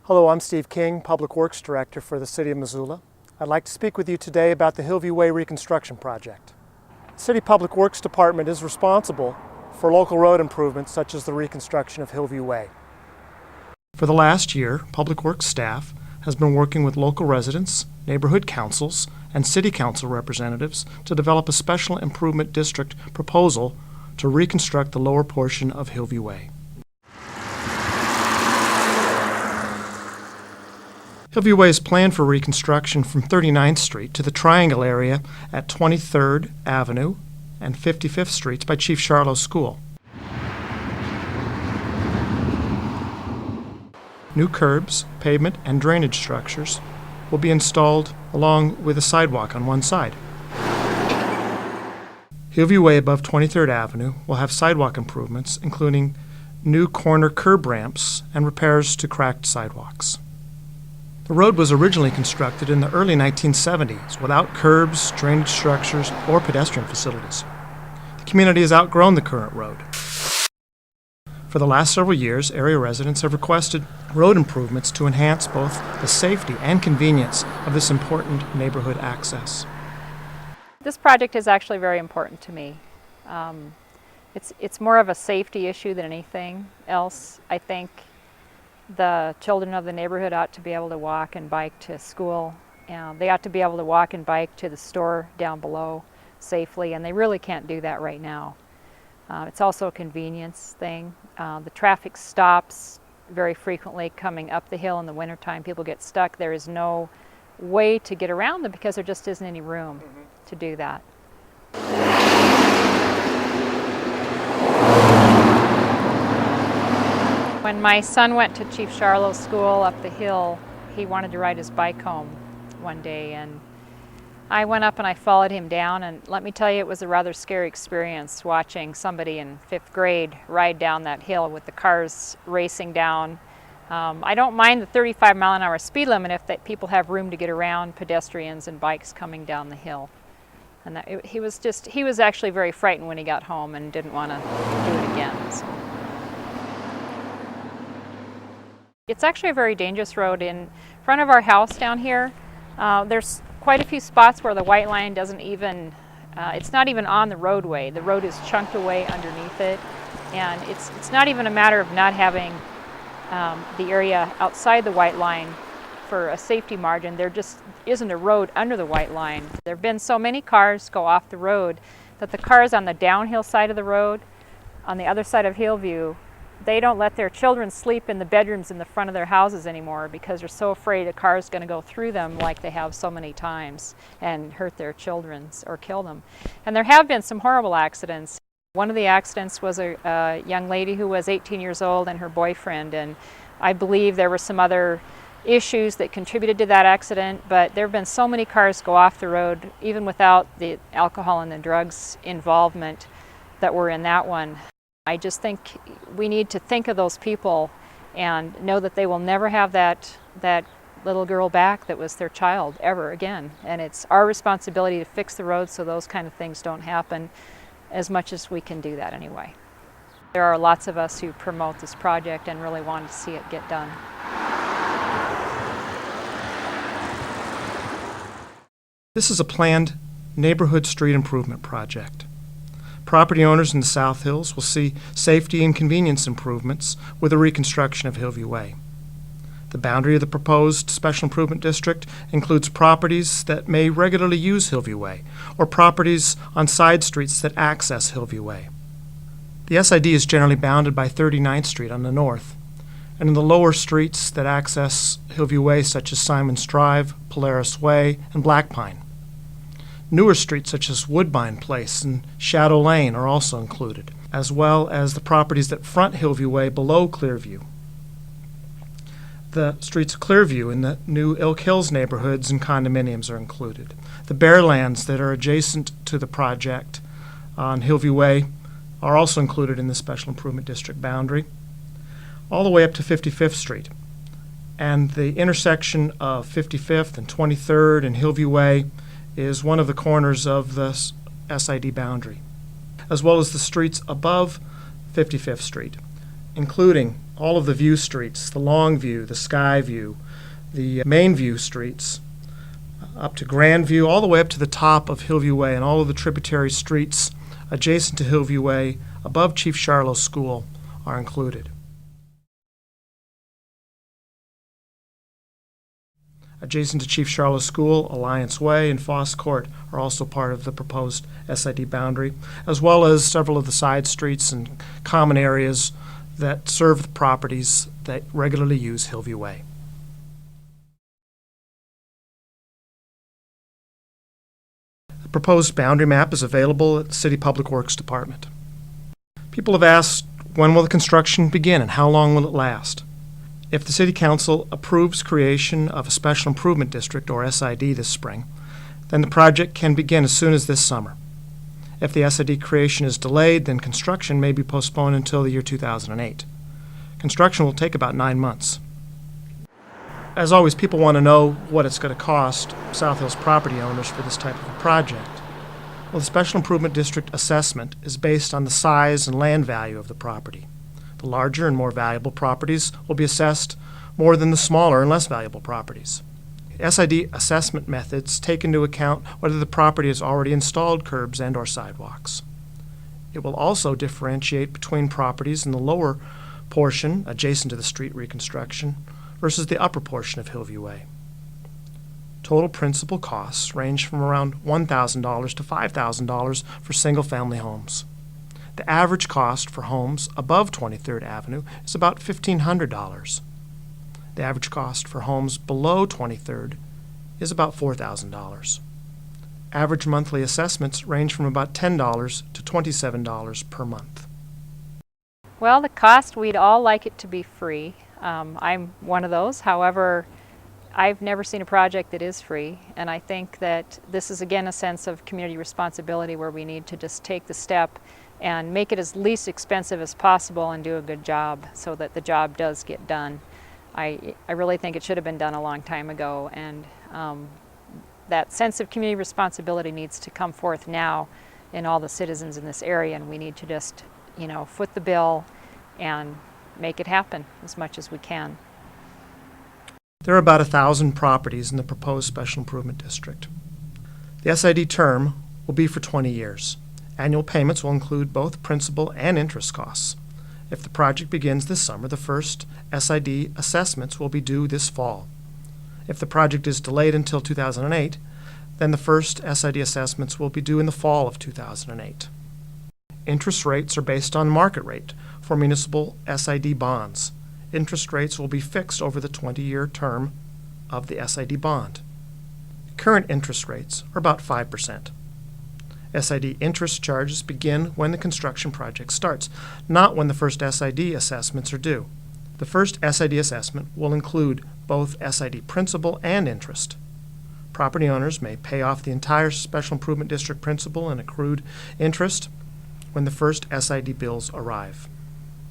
Hello, I'm Steve King, Public Works Director for the City of Missoula. I'd like to speak with you today about the Hillview Way Reconstruction Project. The City Public Works Department is responsible for local road improvements such as the reconstruction of Hillview Way. For the last year, Public Works staff has been working with local residents, neighborhood councils, and city council representatives to develop a special improvement district proposal to reconstruct the lower portion of Hillview Way. Hillview Way is planned for reconstruction from 39th Street to the triangle area at 23rd Avenue and 55th Streets by Chief Charlot's School. New curbs, pavement, and drainage structures will be installed along with a sidewalk on one side. Hillview Way above 23rd Avenue will have sidewalk improvements, including new corner curb ramps and repairs to cracked sidewalks. The road was originally constructed in the early 1970s without curbs, drainage structures, or pedestrian facilities. The community has outgrown the current road. For the last several years, area residents have requested road improvements to enhance both the safety and convenience of this important neighborhood access. This project is actually very important to me. It's more of a safety issue than anything else. I think the children of the neighborhood ought to be able to walk and bike to school. They ought to be able to walk and bike to the store down below safely, and they really can't do that right now. It's also a convenience thing. The traffic stops very frequently coming up the hill in the wintertime. People get stuck. There is no way to get around them because there just isn't any room to do that. When my son went to Chief Charlot's School up the hill, he wanted to ride his bike home one day, and I went up and I followed him down, and let me tell you, it was a rather scary experience watching somebody in 5th grade ride down that hill with the cars racing down. I don't mind the 35-mile-an-hour speed limit if people have room to get around pedestrians and bikes coming down the hill. And he was actually very frightened when he got home and didn't want to do it again. So. It's actually a very dangerous road. In front of our house down here, there's quite a few spots where the white line doesn't even, it's not even on the roadway. The road is chunked away underneath it, and it's not even a matter of not having the area outside the white line for a safety margin. There just isn't a road under the white line. There have been so many cars go off the road that the cars on the downhill side of the road, on the other side of Hillview, they don't let their children sleep in the bedrooms in the front of their houses anymore because they're so afraid a car is going to go through them like they have so many times and hurt their children or kill them. And there have been some horrible accidents. One of the accidents was a young lady who was 18 years old and her boyfriend, and I believe there were some other issues that contributed to that accident, but there have been so many cars go off the road even without the alcohol and the drugs involvement that were in that one. I just think we need to think of those people and know that they will never have that little girl back that was their child ever again. And it's our responsibility to fix the roads so those kind of things don't happen, as much as we can do that anyway. There are lots of us who promote this project and really want to see it get done. This is a planned neighborhood street improvement project. Property owners in the South Hills will see safety and convenience improvements with the reconstruction of Hillview Way. The boundary of the proposed Special Improvement District includes properties that may regularly use Hillview Way, or properties on side streets that access Hillview Way. The SID is generally bounded by 39th Street on the north, and in the lower streets that access Hillview Way, such as Simon's Drive, Polaris Way, and Black Pine. Newer streets such as Woodbine Place and Shadow Lane are also included, as well as the properties that front Hillview Way below Clearview. The streets of Clearview in the new Elk Hills neighborhoods and condominiums are included. The bare lands that are adjacent to the project on Hillview Way are also included in the Special Improvement District boundary, all the way up to 55th Street. And the intersection of 55th and 23rd and Hillview Way is one of the corners of the SID boundary, as well as the streets above 55th Street, including all of the view streets, the Long View, the Sky View, the Main View streets, up to Grand View, all the way up to the top of Hillview Way, and all of the tributary streets adjacent to Hillview Way above Chief Charlo School are included. Adjacent to Chief Charlo School, Alliance Way and Foss Court are also part of the proposed SID boundary, as well as several of the side streets and common areas that serve the properties that regularly use Hillview Way. The proposed boundary map is available at the City Public Works Department. People have asked, when will the construction begin and how long will it last? If the City Council approves creation of a Special Improvement District, or SID, this spring, then the project can begin as soon as this summer. If the SID creation is delayed, then construction may be postponed until the year 2008. Construction will take about 9 months. As always, people want to know what it's going to cost South Hills property owners for this type of a project. Well, the Special Improvement District assessment is based on the size and land value of the property. The larger and more valuable properties will be assessed more than the smaller and less valuable properties. SID assessment methods take into account whether the property has already installed curbs and/or sidewalks. It will also differentiate between properties in the lower portion, adjacent to the street reconstruction, versus the upper portion of Hillview Way. Total principal costs range from around $1,000 to $5,000 for single-family homes. The average cost for homes above 23rd Avenue is about $1,500. The average cost for homes below 23rd is about $4,000. Average monthly assessments range from about $10 to $27 per month. Well, the cost, we'd all like it to be free. I'm one of those. However, I've never seen a project that is free, and I think that this is again a sense of community responsibility where we need to just take the step and make it as least expensive as possible and do a good job so that the job does get done. I really think it should have been done a long time ago, and that sense of community responsibility needs to come forth now in all the citizens in this area, and we need to just, foot the bill and make it happen as much as we can. There are about 1,000 properties in the proposed Special Improvement District. The SID term will be for 20 years. Annual payments will include both principal and interest costs. If the project begins this summer, the first SID assessments will be due this fall. If the project is delayed until 2008, then the first SID assessments will be due in the fall of 2008. Interest rates are based on market rate for municipal SID bonds. Interest rates will be fixed over the 20-year term of the SID bond. Current interest rates are about 5%. SID interest charges begin when the construction project starts, not when the first SID assessments are due. The first SID assessment will include both SID principal and interest. Property owners may pay off the entire Special Improvement District principal and accrued interest when the first SID bills arrive.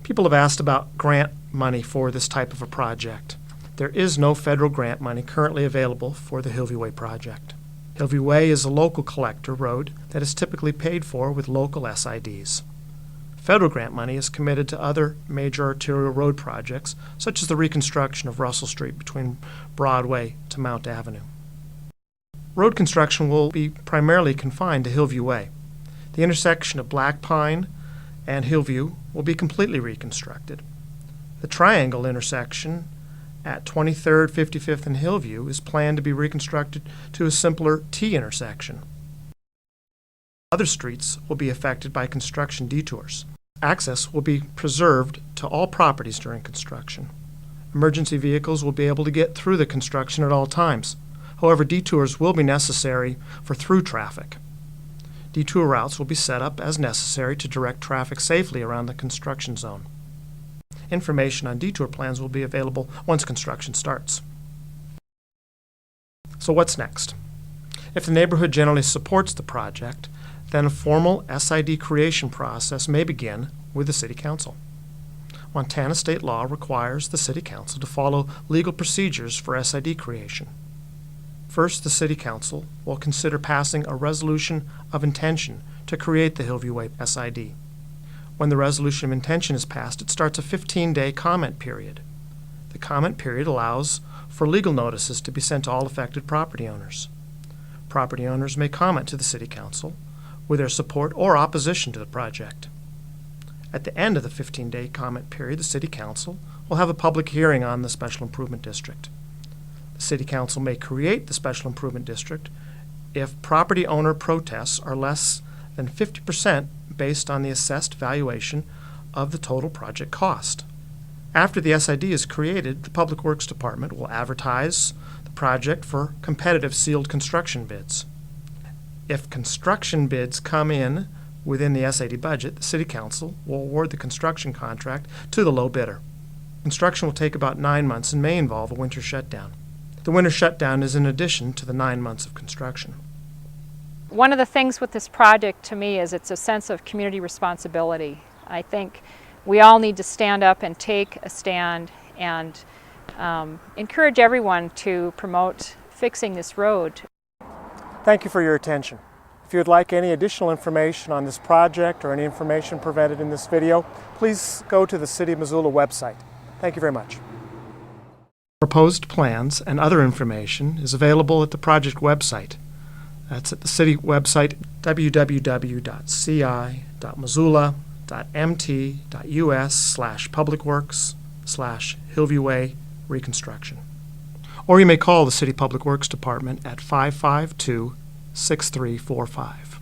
People have asked about grant money for this type of a project. There is no federal grant money currently available for the Hillview Way project. Hillview Way is a local collector road that is typically paid for with local SIDs. Federal grant money is committed to other major arterial road projects, such as the reconstruction of Russell Street between Broadway to Mount Avenue. Road construction will be primarily confined to Hillview Way. The intersection of Black Pine and Hillview will be completely reconstructed. The triangle intersection at 23rd, 55th, and Hillview is planned to be reconstructed to a simpler T intersection. Other streets will be affected by construction detours. Access will be preserved to all properties during construction. Emergency vehicles will be able to get through the construction at all times. However, detours will be necessary for through traffic. Detour routes will be set up as necessary to direct traffic safely around the construction zone. Information on detour plans will be available once construction starts. So what's next? If the neighborhood generally supports the project, then a formal SID creation process may begin with the City Council. Montana state law requires the City Council to follow legal procedures for SID creation. First, the City Council will consider passing a resolution of intention to create the Hillview Way SID. When the resolution of intention is passed, it starts a 15-day comment period. The comment period allows for legal notices to be sent to all affected property owners. Property owners may comment to the City Council with their support or opposition to the project. At the end of the 15-day comment period, the City Council will have a public hearing on the Special Improvement District. The City Council may create the Special Improvement District if property owner protests are less than 50% based on the assessed valuation of the total project cost. After the SID is created, the Public Works Department will advertise the project for competitive sealed construction bids. If construction bids come in within the SID budget, the City Council will award the construction contract to the low bidder. Construction will take about 9 months and may involve a winter shutdown. The winter shutdown is in addition to the 9 months of construction. One of the things with this project to me is it's a sense of community responsibility. I think we all need to stand up and take a stand and encourage everyone to promote fixing this road. Thank you for your attention. If you would like any additional information on this project or any information provided in this video, please go to the City of Missoula website. Thank you very much. Proposed plans and other information is available at the project website. That's at the city website, www.ci.missoula.mt.us/publicworks/Hillview Way Reconstruction. Or you may call the City Public Works Department at 552-6345.